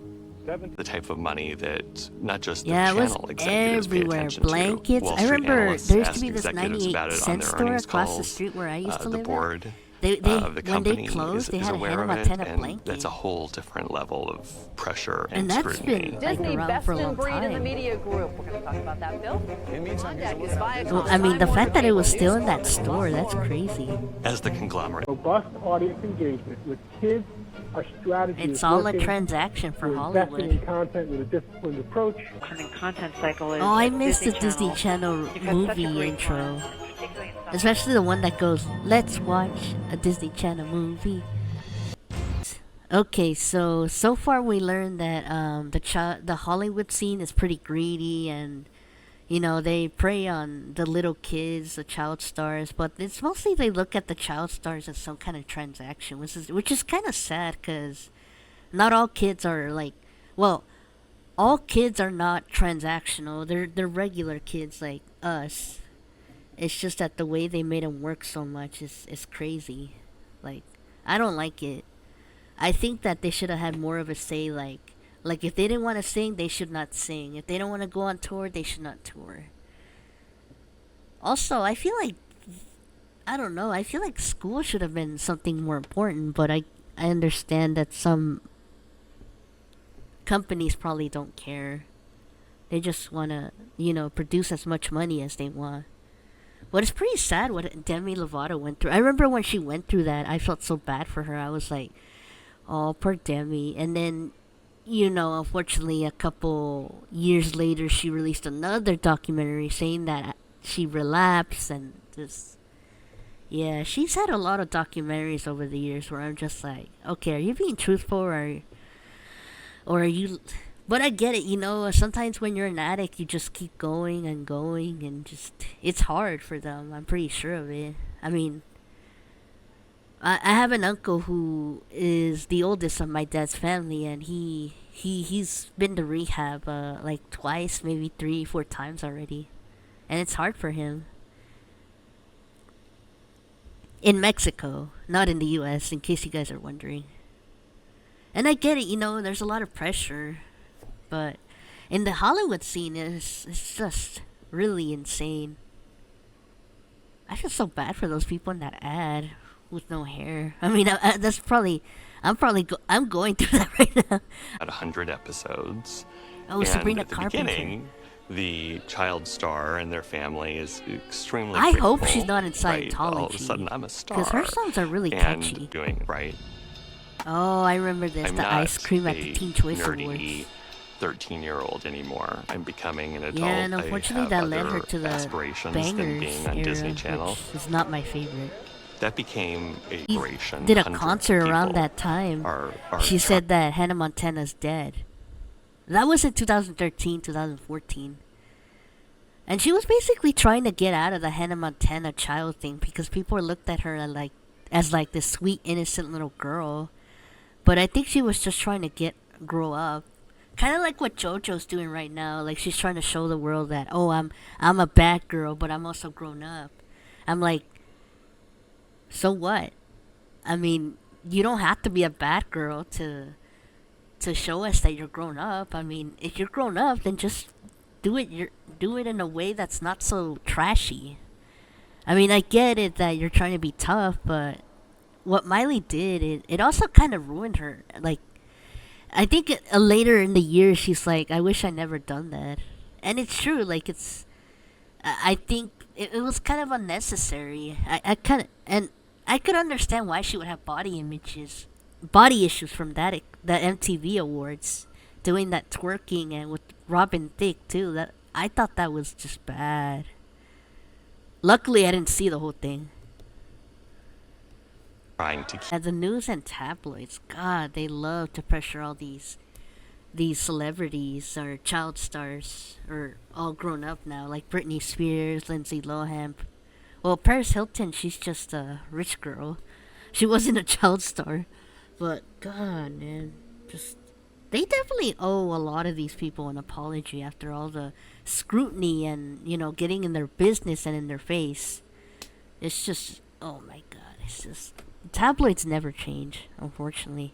M: 7.
G: The type of money that not just the
A: Yeah, it was
G: channel executives pay
A: everywhere.
G: attention
A: Blankets.
G: to. Wall
A: I
G: Street
A: remember
G: analysts
A: there used to
G: asked
A: be this
G: executives
A: 98
G: about it on
A: cent
G: their
A: store
G: earnings
A: across the
G: calls.
A: street where I used to
G: The
A: live
G: board
A: They
G: of the
A: when they
G: company
A: closed, they
G: is
A: had a
G: aware
A: Hannah
G: of it,
A: Montana
G: and
A: blanket.
G: that's a whole different level of pressure
A: And
G: and
A: that's
G: scrutiny.
A: been like
N: Disney
A: around
N: best
A: for a
N: in
A: long
N: breed in the
A: time.
N: media group. We're going to talk about that, Bill. On deck is Viacom.
A: Well, I mean, the
N: Time
A: fact that
N: Warner
A: it was
N: Cable
A: still in
N: News
A: that
N: Corp.
A: store, that's crazy.
G: As the conglomerate
M: Robust audience engagement with kids. Our strategy
A: It's
M: is
A: all a
M: working.
A: transaction for
M: We're investing in
A: Hollywood.
M: content with a disciplined approach.
N: Content cycle is
A: Oh, I missed the Disney Channel movie intro. Especially the one that goes, "Let's watch a Disney Channel movie." Okay, so far we learned that the Hollywood scene is pretty greedy, and you know they prey on the little kids, the child stars. But it's mostly they look at the child stars as some kind of transaction, which is kind of sad because not all kids are like, well, all kids are not transactional. They're regular kids like us. It's just that the way they made them work so much is crazy. Like, I don't like it. I think that they should have had more of a say. Like if they didn't want to sing, they should not sing. If they don't want to go on tour, they should not tour. Also, I feel like, I don't know. I feel like school should have been something more important. But I understand that some companies probably don't care. They just want to, produce as much money as they want. But it's pretty sad what Demi Lovato went through. I remember when she went through that, I felt so bad for her. I was like, oh, poor Demi. And then, unfortunately, a couple years later, she released another documentary saying that she relapsed and just... Yeah, she's had a lot of documentaries over the years where I'm just like, okay, are you being truthful or are you... But I get it, sometimes when you're an addict, you just keep going and going, and just, it's hard for them. I'm pretty sure of it. I mean, I have an uncle who is the oldest of my dad's family, and he's been to rehab, like twice, maybe 3-4 times already. And it's hard for him. In Mexico, not in the US, in case you guys are wondering. And I get it, there's a lot of pressure. But in the Hollywood scene, it's just really insane. I feel so bad for those people in that ad with no hair. I mean, that's probably... I'm going through that right now.
G: At 100 episodes.
A: Oh,
G: and
A: Sabrina
G: at the
A: Carpenter.
G: beginning, the child star and their family is extremely
A: I hope
G: grateful,
A: she's not in
G: right?
A: Scientology.
G: All of a sudden, I'm a star.
A: Because her songs are really
G: and
A: catchy.
G: doing right.
A: Oh, I remember this.
G: I'm
A: The
G: not
A: ice cream at
G: a
A: the Teen Choice
G: nerdy
A: Awards.
G: 13-year-old anymore. I'm becoming an adult.
A: Yeah, and unfortunately
G: I
A: that
G: have
A: led her
G: other
A: to the
G: aspirations than
A: Bangers
G: being on
A: era,
G: Disney Channel.
A: which is not my favorite.
G: That became a
A: He
G: inspiration.
A: did a
G: Hundreds of
A: concert around
G: people
A: that time.
G: are
A: She said that Hannah Montana's dead. That was in 2013, 2014. And she was basically trying to get out of the Hannah Montana child thing because people looked at her as this sweet, innocent little girl. But I think she was just trying to grow up. Kind of like what JoJo's doing right now. Like, she's trying to show the world that, oh, I'm a bad girl, but I'm also grown up. I'm like, so what? I mean, you don't have to be a bad girl to show us that you're grown up. I mean, if you're grown up, then just do it in a way that's not so trashy. I mean, I get it that you're trying to be tough, but what Miley did, it also kind of ruined her. Like, I think later in the year, she's like, I wish I never done that. And it's true, like, I think it was kind of unnecessary. I could understand why she would have body issues from the MTV Awards, doing that twerking, and with Robin Thicke too. I thought that was just bad. Luckily, I didn't see the whole thing.
G: trying to keep
A: The news and tabloids, God, they love to pressure all these celebrities or child stars, or all grown up now, like Britney Spears, Lindsay Lohan. Well, Paris Hilton, she's just a rich girl. She wasn't a child star. But, God, man, they definitely owe a lot of these people an apology after all the scrutiny and, getting in their business and in their face. It's just, oh my God, it's just... Tabloids never change, unfortunately.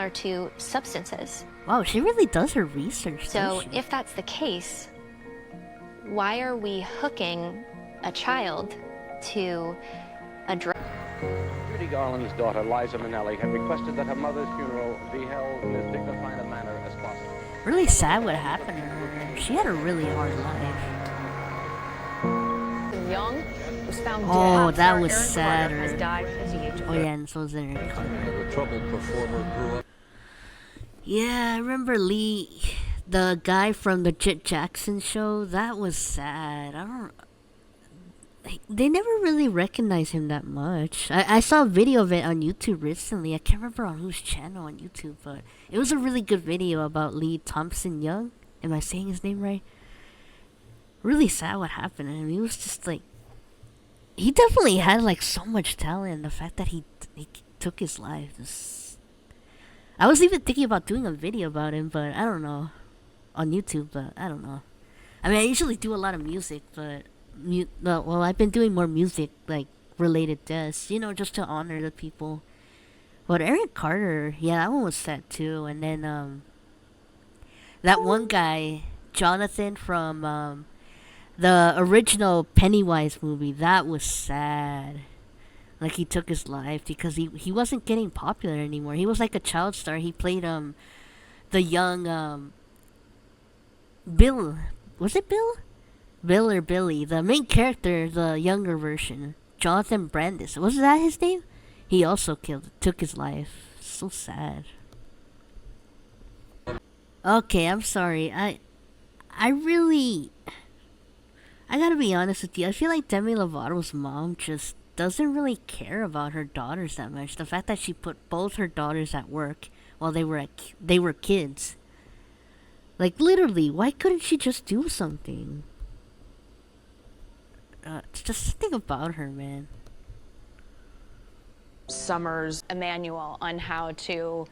O: to substances.
A: Wow, she really does her research.
O: So if that's the case, why are we hooking a child to a drug?
P: Judy Garland's daughter, Liza Minnelli, had requested that her mother's funeral be held in as dignified a manner as possible.
A: Really sad what happened to her. She had a really hard life.
N: Young was found dead.
A: Oh, that was
N: Aaron
A: sad.
N: Carter has died at the age of
A: Oh yeah, and so was Aaron Carter.
K: The troubled performer grew up.
A: Yeah, I remember Lee, the guy from the Jet Jackson show. That was sad. They never really recognized him that much. I saw a video of it on YouTube recently. I can't remember on whose channel on YouTube, but it was a really good video about Lee Thompson Young. Am I saying his name right? Really sad what happened to him. He was just like, he definitely had like so much talent. The fact that he took his life. I was even thinking about doing a video about him, but I don't know, on YouTube. But I don't know. I mean, I usually do a lot of music, but well, I've been doing more music like related deaths, you know, just to honor the people. But Aaron Carter, yeah, that one was sad too. And then that one guy, Jonathan from the original Pennywise movie, that was sad. Like he took his life because he wasn't getting popular anymore. He was like a child star. He played the young Bill. Was it Bill? Bill or Billy, the main character, the younger version, Jonathan Brandis. Was that his name? He also took his life. So sad. Okay, I'm sorry. I gotta be honest with you. I feel like Demi Lovato's mom just doesn't really care about her daughters that much. The fact that she put both her daughters at work while they were kids. Like literally, why couldn't she just do something? It's just something about her, man.
N: Summers, a manual on how to...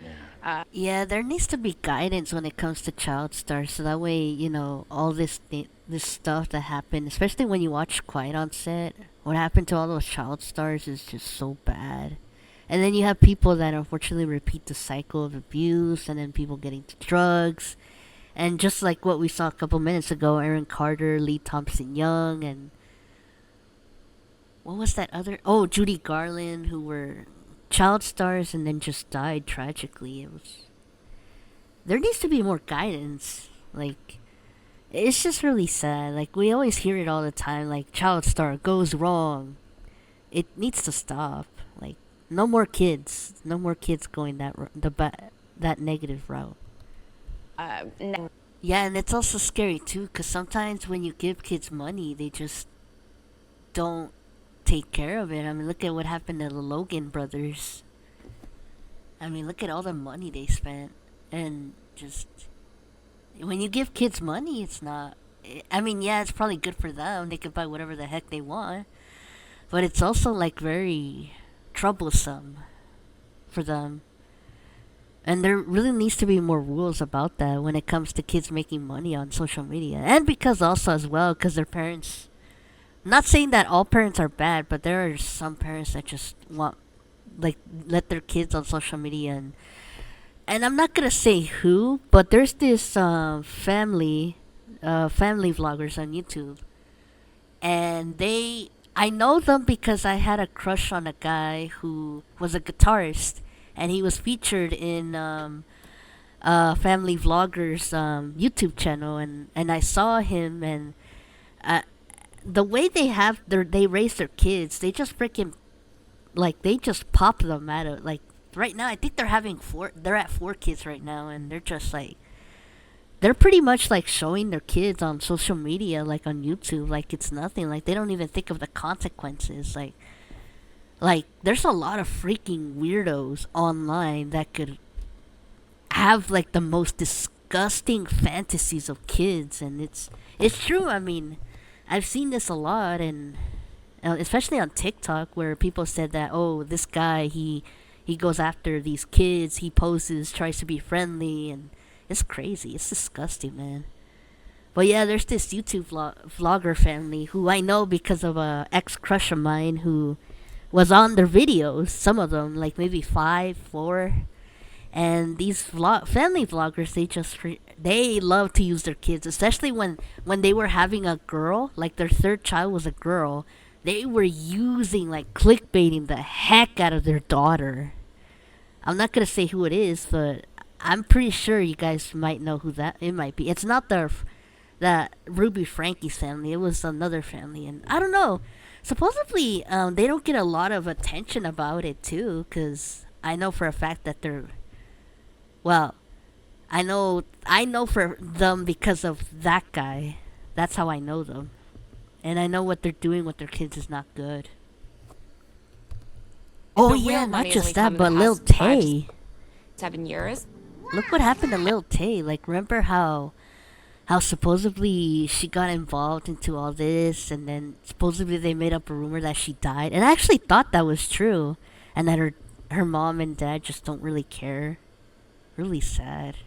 A: Yeah, there needs to be guidance when it comes to child stars, so that way, you know, all this stuff that happened, especially when you watch Quiet on Set, what happened to all those child stars is just so bad. And then you have people that unfortunately repeat the cycle of abuse, and then people getting to drugs. And just like what we saw a couple minutes ago, Aaron Carter, Lee Thompson Young, and what was that other? Oh, Judy Garland, who were child stars and then just died tragically. There needs to be more guidance. Like, it's just really sad. Like, we always hear it all the time. Like, child star goes wrong. It needs to stop. Like, no more kids. No more kids going that negative route. Yeah, and it's also scary too, because sometimes when you give kids money, they just don't take care of it. I mean, look at what happened to the Logan brothers. I mean, look at all the money they spent. And just, when you give kids money, it's not, I mean, yeah, it's probably good for them. They can buy whatever the heck they want. But it's also, like, very troublesome for them. And there really needs to be more rules about that when it comes to kids making money on social media. And because also as well, because their parents... Not saying that all parents are bad, but there are some parents that just want, like, let their kids on social media. And I'm not going to say who, but there's this family vloggers on YouTube. And I know them because I had a crush on a guy who was a guitarist. And he was featured in Family Vloggers YouTube channel, and I saw him, and the way they raise their kids, they just freaking, like, they just pop them out of, like, right now I think they're at 4 kids right now, and they're just like, they're pretty much like showing their kids on social media, like on YouTube, like it's nothing. Like, they don't even think of the consequences. Like, there's a lot of freaking weirdos online that could have, like, the most disgusting fantasies of kids. And it's true. I mean, I've seen this a lot, and especially on TikTok, where people said that, oh, this guy, he goes after these kids, he poses, tries to be friendly, and it's crazy. It's disgusting, man. But yeah, there's this YouTube vlogger family who I know because of a ex-crush of mine who was on their videos, some of them, like maybe 5, 4, And these family vloggers, they love to use their kids, especially when they were having a girl, like their third child was a girl. They were using, like, clickbaiting the heck out of their daughter. I'm not gonna say who it is, but I'm pretty sure you guys might know who it might be. It's not the Ruby Frankie's family. It was another family, and I don't know. Supposedly, they don't get a lot of attention about it too, because I know for a fact that well, I know for them because of that guy. That's how I know them, and I know what they're doing with their kids is not good. Oh yeah, not just that, but Lil Tay.
Q: 7 years.
A: Look what happened to Lil Tay. Like, remember how supposedly she got involved into all this, and then supposedly they made up a rumor that she died, and I actually thought that was true, and that her mom and dad just don't really care. Really sad.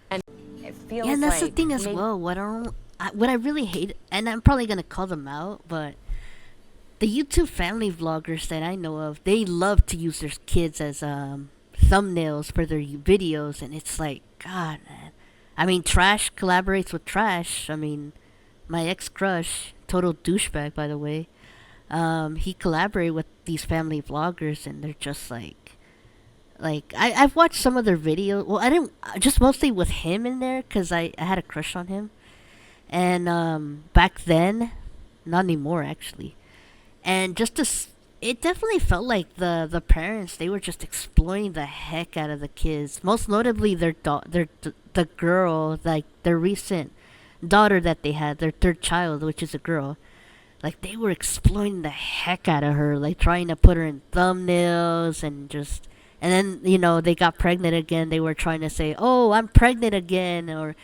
Q: And it feels
A: yeah, and that's
Q: like
A: the thing as well. What I really hate, and I'm probably gonna call them out, but the YouTube family vloggers that I know of, they love to use their kids as thumbnails for their videos, and it's like, God, man. I mean, Trash collaborates with Trash. I mean, my ex-crush, total douchebag, by the way. He collaborated with these family vloggers, and they're just like I've watched some of their videos. Well, I didn't, just mostly with him in there, because I had a crush on him. And back then, not anymore actually. And it definitely felt like the parents, they were just exploiting the heck out of the kids. Most notably the girl, like their recent daughter that they had, their third child, which is a girl. Like, they were exploiting the heck out of her, like trying to put her in thumbnails and then, you know, they got pregnant again. They were trying to say, "Oh, I'm pregnant again," or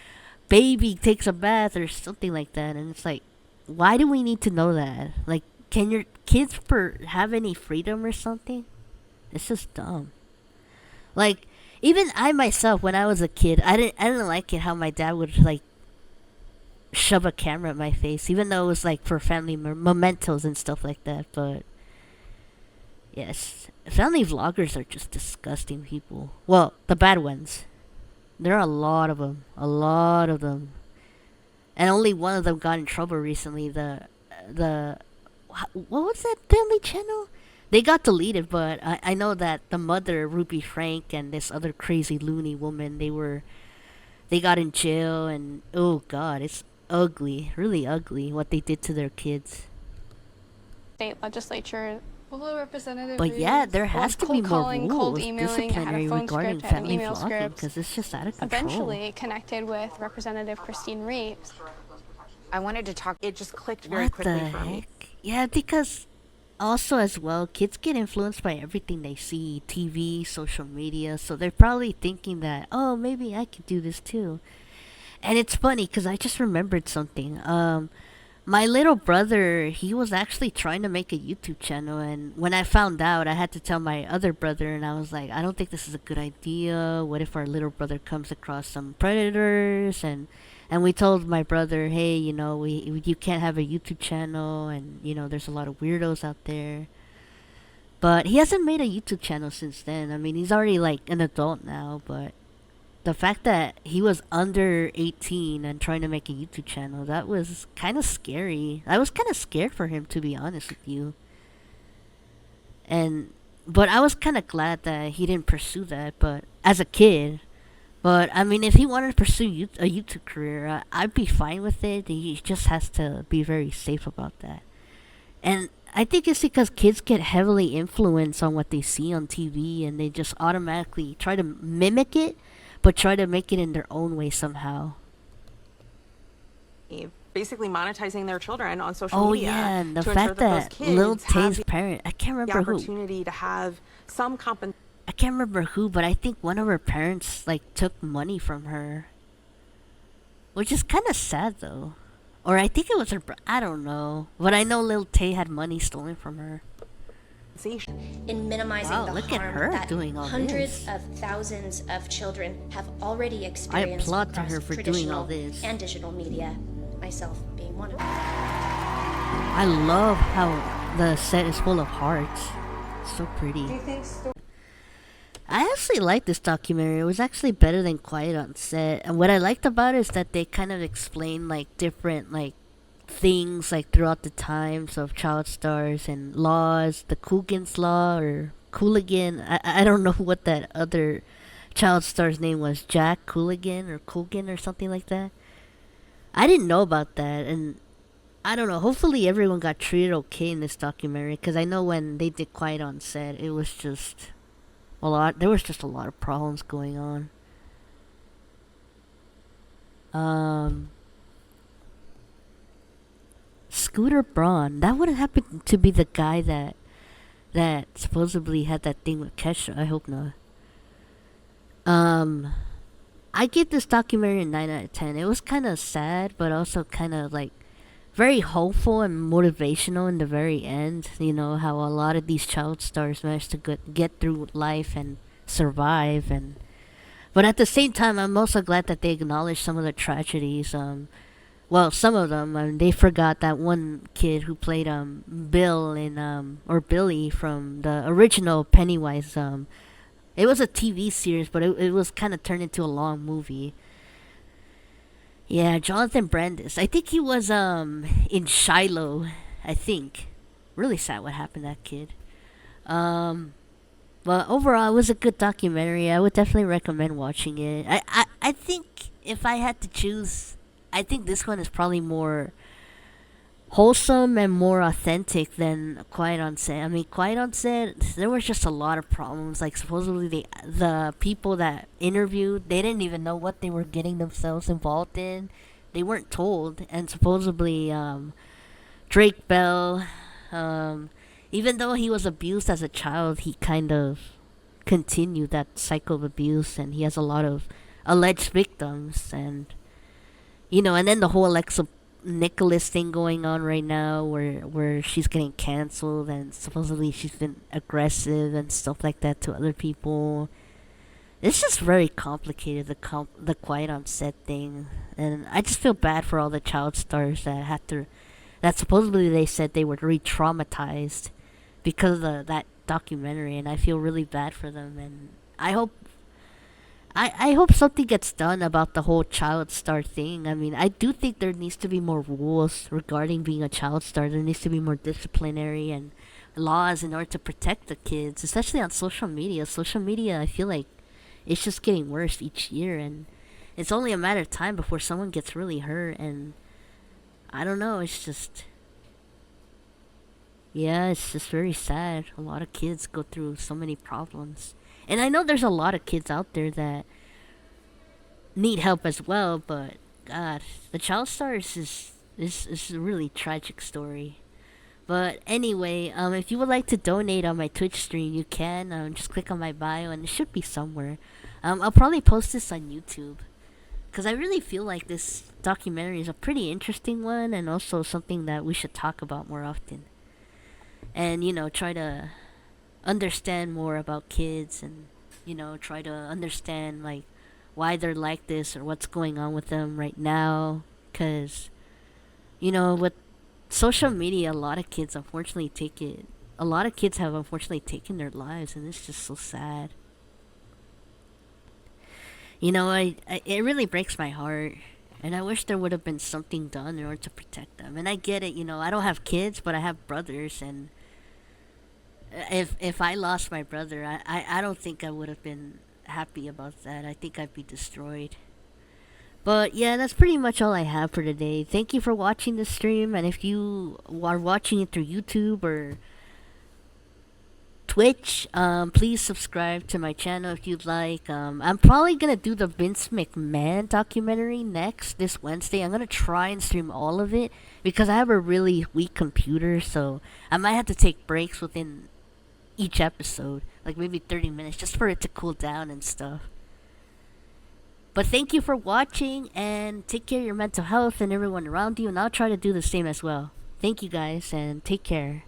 A: "Baby takes a bath," or something like that. And it's like, why do we need to know that? Like, can your kids have any freedom or something? It's just dumb. Like, even I myself, when I was a kid, I didn't like it how my dad would, like, shove a camera at my face, even though it was like for family mementos and stuff like that. But yes, family vloggers are just disgusting people. Well, the bad ones. There are a lot of them, and only one of them got in trouble recently. What was that family channel? They got deleted, but I know that the mother, Ruby Frank, and this other crazy loony woman, they got in jail, and oh god, it's ugly, really ugly what they did to their kids.
O: State legislature.
A: But yeah, there has to be more
O: cold
A: rules,
O: emailing, had a
A: disciplinary
O: phone
A: regarding
O: script, had an
A: family
O: email
A: vlogging,
O: script.
A: because it's just out of control.
O: Eventually connected with Representative Christine Reeves.
Q: I wanted to talk. It just clicked very
A: What
Q: quickly
A: the
Q: for me.
A: heck? Yeah, because also as well, kids get influenced by everything they see, TV, social media, so they're probably thinking that, oh, maybe I could do this too. And it's funny because I just remembered something. My little brother, he was actually trying to make a YouTube channel, and when I found out, I had to tell my other brother, and I was like, I don't think this is a good idea. What if our little brother comes across some predators? And we told my brother, hey, you know, you can't have a YouTube channel, and, you know, there's a lot of weirdos out there. But he hasn't made a YouTube channel since then. I mean, he's already, like, an adult now, but the fact that he was under 18 and trying to make a YouTube channel, that was kind of scary. I was kind of scared for him, to be honest with you. But I was kind of glad that he didn't pursue that, but as a kid. But, I mean, if he wanted to pursue a YouTube career, I'd be fine with it. He just has to be very safe about that. And I think it's because kids get heavily influenced on what they see on TV, and they just automatically try to mimic it, but try to make it in their own way somehow.
R: Basically monetizing their children on social
A: Oh
R: media.
A: yeah, and the
R: to
A: fact
R: that,
A: that Lil Tay's parent, I can't
R: the
A: remember who.
R: opportunity to have some compensation.
A: I can't remember who, but I think one of her parents like took money from her, which is kind of sad though. Or I think it was her. I don't know, but I know Lil Tay had money stolen from her.
S: In minimizing
A: Wow,
S: the
A: look at
S: harm
A: her
S: that
A: doing all
S: hundreds
A: this.
S: of thousands of children have already experienced
A: applaud to
S: across
A: her for doing
S: traditional
A: all this.
S: and digital media, myself being one of them.
A: I love how the set is full of hearts. So pretty.
C: Do you think
A: I actually liked this documentary. It was actually better than Quiet on Set. And what I liked about it is that they kind of explained like different like things like throughout the times of child stars and laws, the Coogan's law or Cooligan. I don't know what that other child star's name was, Jack Cooligan or Coogan or something like that. I didn't know about that, and I don't know. Hopefully, everyone got treated okay in this documentary because I know when they did Quiet on Set, it was just a lot. There was just a lot of problems going on. Scooter Braun. That would have happened to be the guy that supposedly had that thing with Kesha. I hope not. I give this documentary a 9 out of 10. It was kind of sad, but also kind of like very hopeful and motivational in the very end. You know, how a lot of these child stars managed to get through life and survive. But at the same time, I'm also glad that they acknowledged some of the tragedies. Well, some of them. They forgot that one kid who played Bill in or Billy from the original Pennywise. It was a TV series, but it was kind of turned into a long movie. Yeah, Jonathan Brandis. I think he was in Shiloh. I think. Really sad what happened to that kid. But overall, it was a good documentary. I would definitely recommend watching it. I think if I had to choose, I think this one is probably more wholesome and more authentic than Quiet on Set. I mean, Quiet on Set, there was just a lot of problems. Like supposedly the people that interviewed, they didn't even know what they were getting themselves involved in. They weren't told, and supposedly Drake Bell, even though he was abused as a child, he kind of continued that cycle of abuse, and he has a lot of alleged victims, and and then the whole Alexa Nicholas thing going on right now where she's getting canceled and supposedly she's been aggressive and stuff like that to other people. It's just very complicated, the Quiet on Set thing, and I just feel bad for all the child stars that supposedly they said they were re-traumatized because of that documentary, and I feel really bad for them, and I hope something gets done about the whole child star thing. I mean, I do think there needs to be more rules regarding being a child star. There needs to be more disciplinary and laws in order to protect the kids, especially on social media. Social media, I feel like it's just getting worse each year, and it's only a matter of time before someone gets really hurt, and I don't know, it's just very sad. A lot of kids go through so many problems. And I know there's a lot of kids out there that need help as well, but God, the child stars is a really tragic story. But anyway, if you would like to donate on my Twitch stream, you can. Just click on my bio, and it should be somewhere. I'll probably post this on YouTube, because I really feel like this documentary is a pretty interesting one, and also something that we should talk about more often. And, try to understand more about kids, and try to understand like why they're like this or what's going on with them right now, because with social media, a lot of kids have unfortunately taken their lives, and it's just so sad. It really breaks my heart, and I wish there would have been something done in order to protect them. And I get it, I don't have kids, but I have brothers, and if I lost my brother, I don't think I would have been happy about that. I think I'd be destroyed. But yeah, that's pretty much all I have for today. Thank you for watching the stream, and if you are watching it through YouTube or Twitch, please subscribe to my channel if you'd like. I'm probably gonna do the Vince McMahon documentary next this Wednesday. I'm gonna try and stream all of it because I have a really weak computer, so I might have to take breaks within each episode, like maybe 30 minutes, just for it to cool down and stuff. But thank you for watching, and take care of your mental health and everyone around you, and I'll try to do the same as well. Thank you guys, and take care.